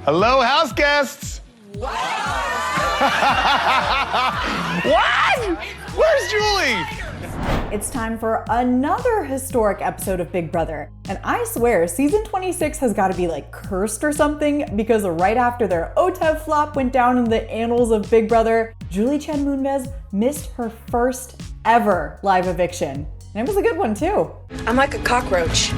Hello, house guests. What? What? Where's Julie? It's time for another historic episode of Big Brother. And I swear, season 26 has got to be like cursed or something, because right after their OTEV flop went down in the annals of Big Brother, Julie Chen Moonves missed her first ever live eviction. And it was a good one too. I'm like a cockroach.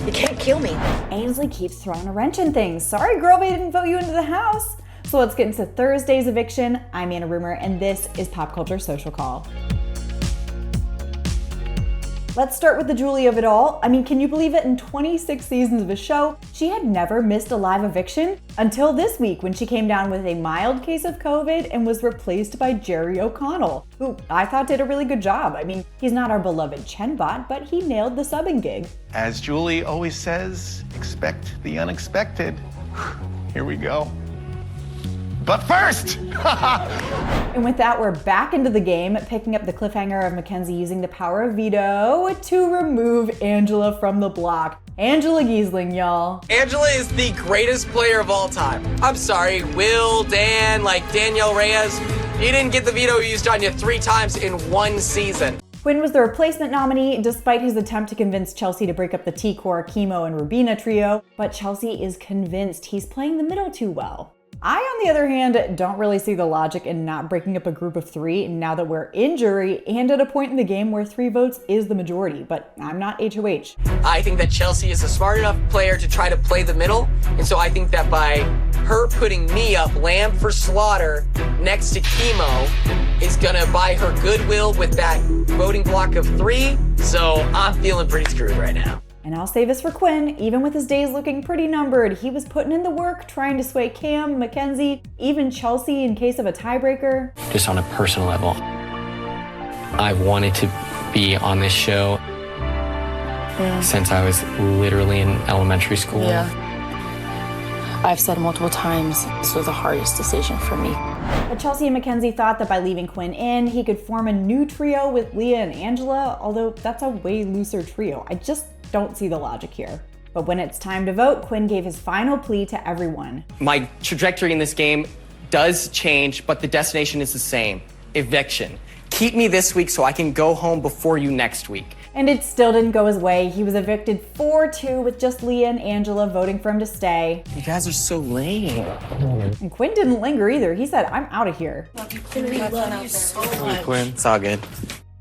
You can't kill me. Ainsley keeps throwing a wrench in things. Sorry girl, they didn't vote you into the house. So let's get into Thursday's eviction. I'm Anna Rumor, and this is Pop Culture Social Call. Let's start with the Julie of it all. I mean, can you believe it? In 26 seasons of a show, she had never missed a live eviction until this week when she came down with a mild case of COVID and was replaced by Jerry O'Connell, who I thought did a really good job. I mean, he's not our beloved Chen bot, but he nailed the subbing gig. As Julie always says, expect the unexpected. Here we go. But first! And with that, we're back into the game, picking up the cliffhanger of Mackenzie using the power of veto to remove Angela from the block. Angela Giesling, y'all. Angela is the greatest player of all time. I'm sorry, Will, Dan, Danielle Reyes, you didn't get the veto used on you 3 times in 1 season. Quinn was the replacement nominee, despite his attempt to convince Chelsea to break up the T-Core, Kimo, and Rubina trio, but Chelsea is convinced he's playing the middle too well. I, on the other hand, don't really see the logic in not breaking up a group of 3 now that we're in jury and at a point in the game where 3 votes is the majority, but I'm not HOH. I think that Chelsea is a smart enough player to try to play the middle, and so I think that by her putting me up, lamb for slaughter, next to Kimo, is gonna buy her goodwill with that voting block of 3, so I'm feeling pretty screwed right now. And I'll say this for Quinn, even with his days looking pretty numbered, he was putting in the work trying to sway Cam, Mackenzie, even Chelsea in case of a tiebreaker. Just on a personal level, I've wanted to be on this show since I was literally in elementary school. Yeah. I've said multiple times, this was the hardest decision for me. But Chelsea and Mackenzie thought that by leaving Quinn in, he could form a new trio with Leah and Angela, although that's a way looser trio. I just don't see the logic here. But when it's time to vote, Quinn gave his final plea to everyone. My trajectory in this game does change, but the destination is the same. Eviction. Keep me this week so I can go home before you next week. And it still didn't go his way. He was evicted 4-2 with just Leah and Angela voting for him to stay. You guys are so lame. And Quinn didn't linger either. He said, I'm out of here. Love you so much. Quinn, it's all good.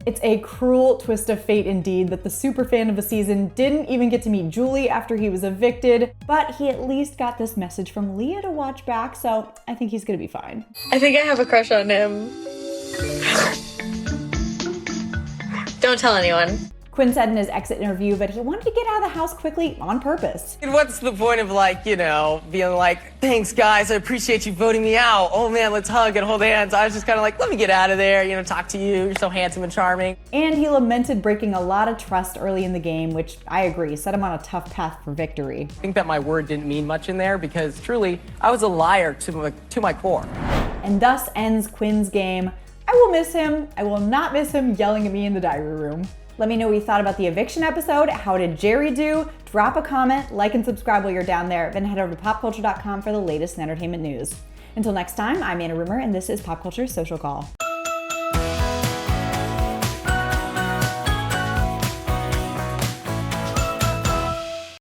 It's a cruel twist of fate indeed that the super fan of a season didn't even get to meet Julie after he was evicted, but he at least got this message from Leah to watch back, so I think he's gonna be fine. I think I have a crush on him. Don't tell anyone. Quinn said in his exit interview that he wanted to get out of the house quickly on purpose. And what's the point of being like, thanks guys, I appreciate you voting me out. Oh man, let's hug and hold hands. I was just kind of like, let me get out of there, talk to you. You're so handsome and charming. And he lamented breaking a lot of trust early in the game, which I agree, set him on a tough path for victory. I think that my word didn't mean much in there because truly, I was a liar to my core. And thus ends Quinn's game. I will miss him. I will not miss him yelling at me in the diary room. Let me know what you thought about the eviction episode. How did Jerry do? Drop a comment, like and subscribe while you're down there, then head over to popculture.com for the latest in entertainment news. Until next time, I'm Anna Rumor, and this is Pop Culture Social Call.